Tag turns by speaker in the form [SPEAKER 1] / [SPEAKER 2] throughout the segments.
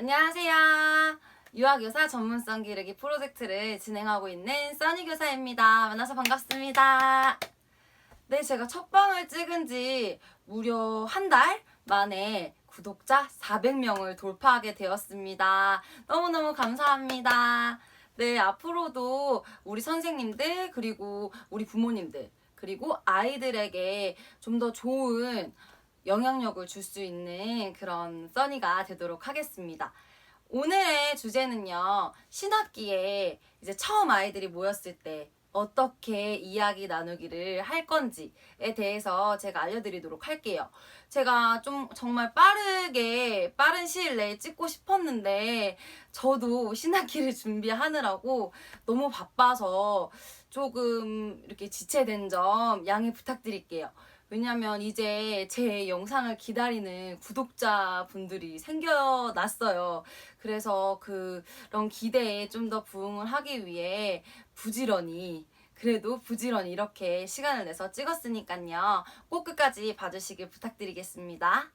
[SPEAKER 1] 안녕하세요. 유아교사 전문성 기르기 프로젝트를 진행하고 있는 써니교사입니다. 만나서 반갑습니다. 네, 제가 첫 방을 찍은 지 무려 한 달 만에 구독자 400명을 돌파하게 되었습니다. 너무너무 감사합니다. 네, 앞으로도 우리 선생님들, 그리고 우리 부모님들, 그리고 아이들에게 좀 더 좋은 영향력을 줄 수 있는 그런 써니가 되도록 하겠습니다. 오늘의 주제는요, 신학기에 이제 처음 아이들이 모였을 때 어떻게 이야기 나누기를 할 건지에 대해서 제가 알려드리도록 할게요. 제가 좀 정말 빠른 시일 내에 찍고 싶었는데, 저도 신학기를 준비하느라고 너무 바빠서 조금 이렇게 지체된 점 양해 부탁드릴게요. 왜냐면 이제 제 영상을 기다리는 구독자분들이 생겨났어요. 그래서 그런 기대에 좀 더 부응을 하기 위해 그래도 부지런히 이렇게 시간을 내서 찍었으니까요. 꼭 끝까지 봐주시길 부탁드리겠습니다.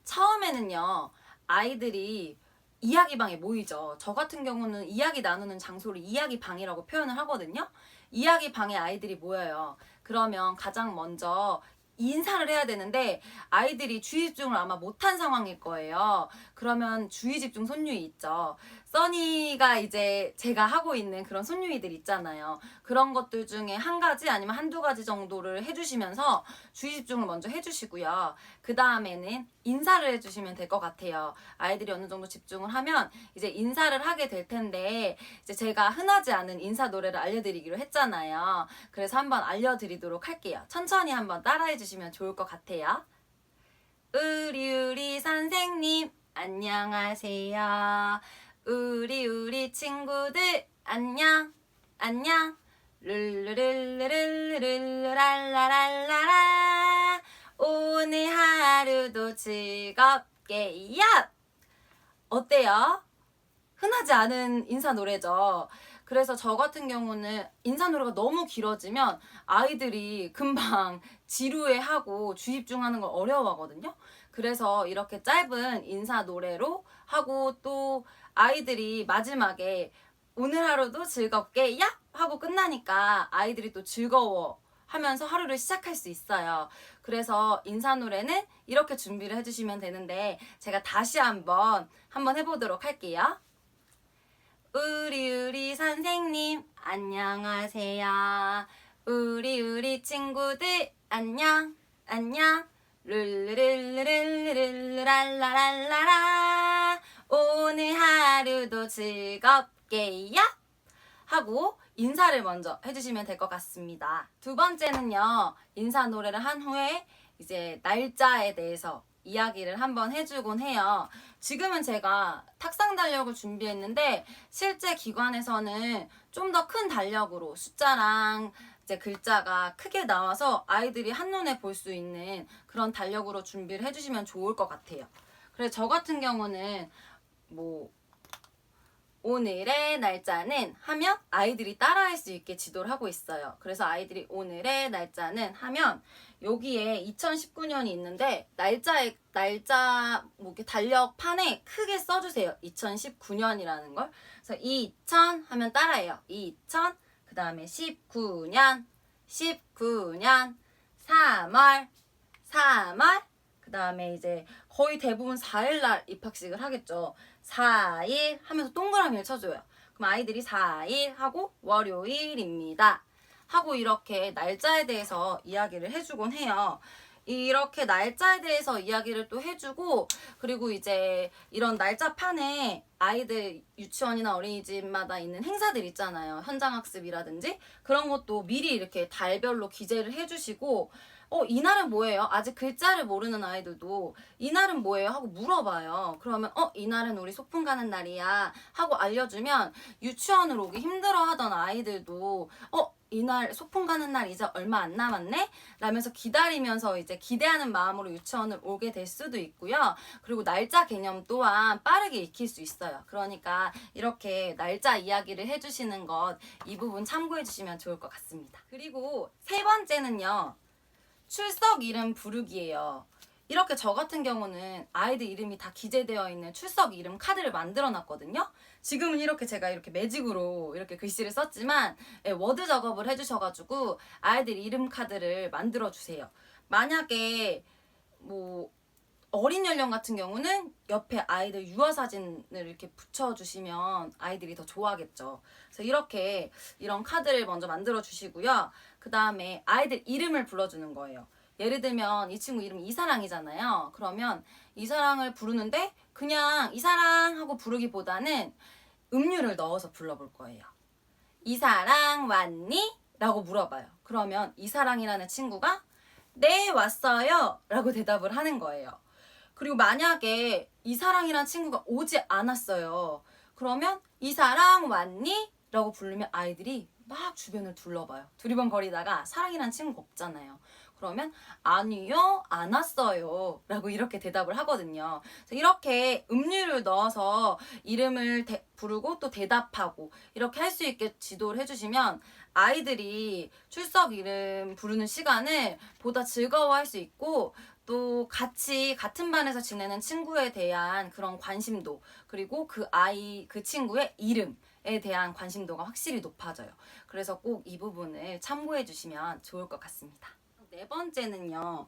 [SPEAKER 1] 처음에는요, 아이들이 이야기방에 모이죠. 저 같은 경우는 이야기 나누는 장소를 이야기방이라고 표현을 하거든요. 이야기방에 아이들이 모여요. 그러면 가장 먼저 인사를 해야 되는데 아이들이 주의 집중을 아마 못한 상황일 거예요. 그러면 주의 집중 손유희 있죠. 써니가 이제 제가 하고 있는 그런 손유희들 있잖아요. 그런 것들 중에 한 가지 아니면 한두 가지 정도를 해주시면서 주의 집중을 먼저 해주시고요. 그 다음에는 인사를 해주시면 될 것 같아요. 아이들이 어느 정도 집중을 하면 이제 인사를 하게 될 텐데, 이제 제가 흔하지 않은 인사 노래를 알려드리기로 했잖아요. 그래서 한번 알려드리도록 할게요. 천천히 한번 따라해 주시면 좋을 것 같아요. 우리 선생님 안녕하세요. 우리 친구들 안녕 룰루랄라랄라라. 오늘 하루도 즐겁게 얍! 어때요? 흔하지 않은 인사 노래죠. 그래서 저 같은 경우는 인사 노래가 너무 길어지면 아이들이 금방 지루해하고 주의 집중하는 걸 어려워하거든요. 그래서 이렇게 짧은 인사 노래로 하고, 또 아이들이 마지막에 오늘 하루도 즐겁게 야! 하고 끝나니까 아이들이 또 즐거워 하면서 하루를 시작할 수 있어요. 그래서 인사 노래는 이렇게 준비를 해주시면 되는데, 제가 다시 한번 해보도록 할게요. 우리 선생님 안녕하세요. 우리 친구들 안녕 룰루랄라랄라라. 오늘 하루도 즐겁게 야! 하고 인사를 먼저 해주시면 될 것 같습니다. 두 번째는요, 인사 노래를 한 후에 이제 날짜에 대해서 이야기를 한번 해주곤 해요. 지금은 제가 탁상 달력을 준비했는데, 실제 기관에서는 좀 더 큰 달력으로 숫자랑 이제 글자가 크게 나와서 아이들이 한눈에 볼 수 있는 그런 달력으로 준비를 해주시면 좋을 것 같아요. 그래서 저 같은 경우는 오늘의 날짜는 하면 아이들이 따라할 수 있게 지도를 하고 있어요. 그래서 아이들이 오늘의 날짜는 하면 여기에 2019년이 있는데 날짜 이렇게 달력판에 크게 써주세요. 2019년이라는 걸. 그래서 2000 하면 따라해요. 2000, 그 다음에 19년 3월, 그 다음에 이제 거의 대부분 4일날 입학식을 하겠죠. 4일 하면서 동그라미를 쳐줘요. 그럼 아이들이 4일 하고 월요일입니다 하고 이렇게 날짜에 대해서 이야기를 해주곤 해요. 이렇게 날짜에 대해서 이야기를 또 해주고, 그리고 이제 이런 날짜판에 아이들 유치원이나 어린이집마다 있는 행사들 있잖아요. 현장학습이라든지 그런 것도 미리 이렇게 달별로 기재를 해주시고, 이날은 뭐예요? 아직 글자를 모르는 아이들도 이날은 뭐예요? 하고 물어봐요. 그러면 이날은 우리 소풍 가는 날이야 하고 알려주면 유치원을 오기 힘들어하던 아이들도 이날 소풍 가는 날 이제 얼마 안 남았네? 라면서 기다리면서 이제 기대하는 마음으로 유치원을 오게 될 수도 있고요. 그리고 날짜 개념 또한 빠르게 익힐 수 있어요. 그러니까 이렇게 날짜 이야기를 해주시는 것, 이 부분 참고해 주시면 좋을 것 같습니다. 그리고 세 번째는요, 출석 이름 부르기예요. 이렇게 저 같은 경우는 아이들 이름이 다 기재되어 있는 출석 이름 카드를 만들어 놨거든요. 지금은 이렇게 제가 이렇게 매직으로 이렇게 글씨를 썼지만 워드 작업을 해주셔가지고 아이들 이름 카드를 만들어 주세요. 만약에 뭐 어린 연령 같은 경우는 옆에 아이들 유아 사진을 이렇게 붙여주시면 아이들이 더 좋아하겠죠. 그래서 이렇게 이런 카드를 먼저 만들어 주시고요. 그 다음에 아이들 이름을 불러주는 거예요. 예를 들면 이 친구 이름이 이사랑이잖아요. 그러면 이사랑을 부르는데 그냥 이사랑 하고 부르기보다는 음률을 넣어서 불러볼 거예요. 이사랑 왔니? 라고 물어봐요. 그러면 이사랑이라는 친구가 네 왔어요 라고 대답을 하는 거예요. 그리고 만약에 이사랑이란 친구가 오지 않았어요. 그러면 이사랑 왔니? 라고 부르면 아이들이 막 주변을 둘러봐요. 두리번거리다가 사랑이란 친구가 없잖아요. 그러면 아니요, 안 왔어요 라고 이렇게 대답을 하거든요. 그래서 이렇게 음률을 넣어서 이름을 부르고 또 대답하고 이렇게 할 수 있게 지도를 해주시면 아이들이 출석 이름 부르는 시간을 보다 즐거워할 수 있고 또 같이 같은 반에서 지내는 친구에 대한 그런 관심도 그리고 그 친구의 이름에 대한 관심도가 확실히 높아져요. 그래서 꼭 이 부분을 참고해 주시면 좋을 것 같습니다. 네 번째는요.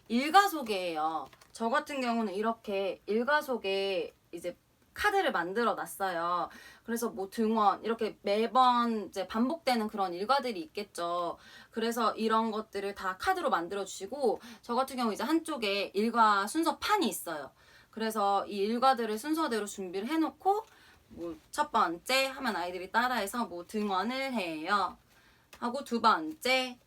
[SPEAKER 1] 일가소개예요. 저 같은 경우는 이렇게 일가소개 이제 카드를 만들어 놨어요. 그래서 뭐 등원 이렇게 매번 이제 반복되는 그런 일과들이 있겠죠. 그래서 이런 것들을 다 카드로 만들어 주시고 저 같은 경우 이제 한쪽에 일과 순서판이 있어요. 그래서 이 일과들을 순서대로 준비를 해놓고 뭐 첫 번째 하면 아이들이 따라해서 뭐 등원을 해요. 하고 두 번째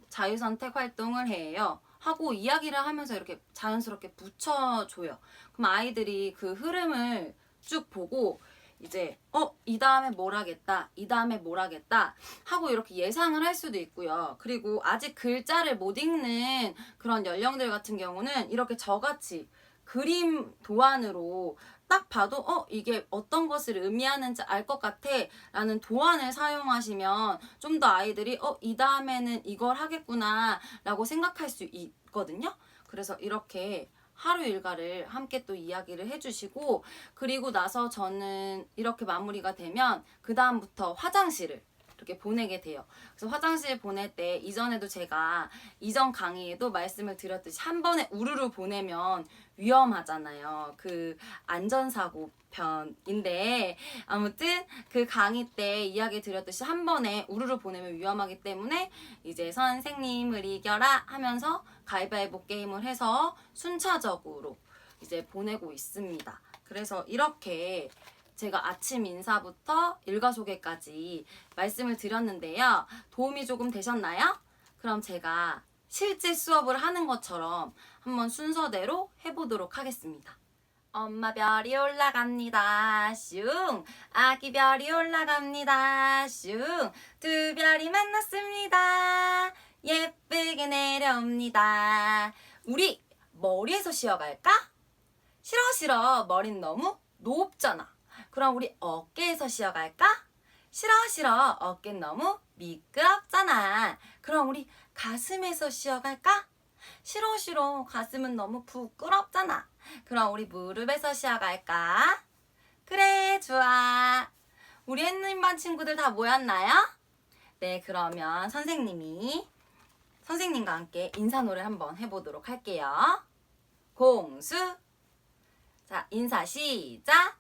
[SPEAKER 1] 자유선택 활동을 해요. 하고 이야기를 하면서 이렇게 자연스럽게 붙여줘요. 그럼 아이들이 그 흐름을 쭉 보고 이제 이 다음에 뭘 하겠다 이 다음에 뭘 하겠다 하고 이렇게 예상을 할 수도 있고요. 그리고 아직 글자를 못 읽는 그런 연령들 같은 경우는 이렇게 저같이 그림 도안으로 딱 봐도 이게 어떤 것을 의미하는지 알 것 같아 라는 도안을 사용하시면 좀 더 아이들이 이 다음에는 이걸 하겠구나 라고 생각할 수 있거든요. 그래서 이렇게 하루 일과를 함께 또 이야기를 해주시고 그리고 나서 저는 이렇게 마무리가 되면 그 다음부터 화장실을 이렇게 보내게 돼요. 그래서 화장실 보낼 때 이전에도 제가 이전 강의에도 말씀을 드렸듯이 한 번에 우르르 보내면 위험하잖아요. 그 안전사고 편인데 아무튼 그 강의 때 이야기 드렸듯이 한 번에 우르르 보내면 위험하기 때문에 이제 선생님을 이겨라 하면서 가위바위보 게임을 해서 순차적으로 이제 보내고 있습니다. 그래서 이렇게 제가 아침 인사부터 일과소개까지 말씀을 드렸는데요. 도움이 조금 되셨나요? 그럼 제가 실제 수업을 하는 것처럼 한번 순서대로 해보도록 하겠습니다. 엄마 별이 올라갑니다. 슝. 아기 별이 올라갑니다. 슝. 두 별이 만났습니다. 예쁘게 내려옵니다. 우리 머리에서 쉬어갈까? 싫어 싫어. 머리는 너무 높잖아. 그럼 우리 어깨에서 쉬어갈까? 싫어 싫어. 어깨는 너무 미끄럽잖아. 그럼 우리 가슴에서 쉬어갈까? 싫어 싫어. 가슴은 너무 부끄럽잖아. 그럼 우리 무릎에서 쉬어갈까? 그래 좋아. 우리 햇님반 친구들 다 모였나요? 네, 그러면 선생님과 함께 인사 노래 한번 해보도록 할게요. 공수. 자, 인사 시작.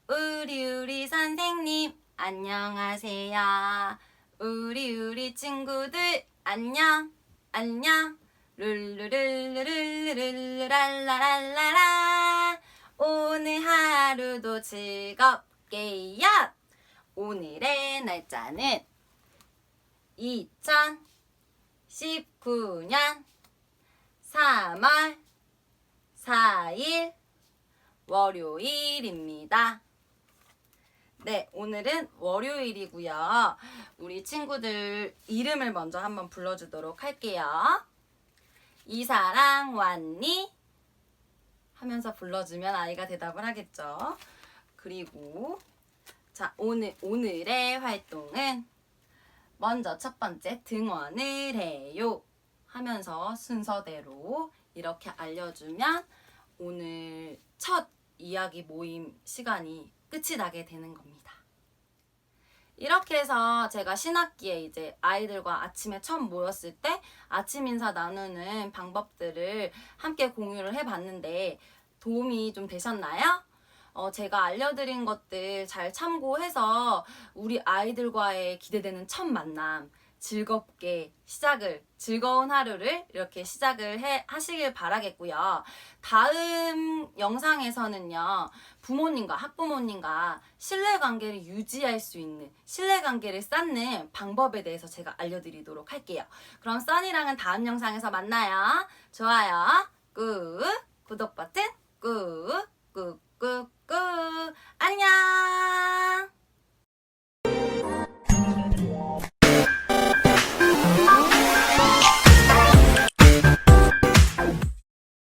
[SPEAKER 1] 우리 선생님 안녕하세요. 우리 친구들 안녕 안녕. 룰루룰루룰루랄라랄라라. 오늘 하루도 즐겁게요. 오늘의 날짜는 2019년 3월 4일 월요일입니다. 네, 오늘은 월요일이고요. 우리 친구들 이름을 먼저 한번 불러주도록 할게요. 이사랑 왔니? 하면서 불러주면 아이가 대답을 하겠죠. 그리고 자, 오늘의 활동은 먼저 첫 번째 등원을 해요 하면서 순서대로 이렇게 알려주면 오늘 첫 이야기 모임 시간이 끝이 나게 되는 겁니다. 이렇게 해서 제가 신학기에 이제 아이들과 아침에 처음 모였을 때 아침 인사 나누는 방법들을 함께 공유를 해봤는데 도움이 좀 되셨나요? 제가 알려드린 것들 잘 참고해서 우리 아이들과의 기대되는 첫 만남 즐겁게 즐거운 하루를 이렇게 시작을 하시길 바라겠고요. 다음 영상에서는요, 부모님과 학부모님과 신뢰관계를 유지할 수 있는, 신뢰관계를 쌓는 방법에 대해서 제가 알려드리도록 할게요. 그럼 써니랑은 다음 영상에서 만나요. 좋아요 꾹, 구독 버튼 꾹, 꾹, 꾹, 꾹. 안녕!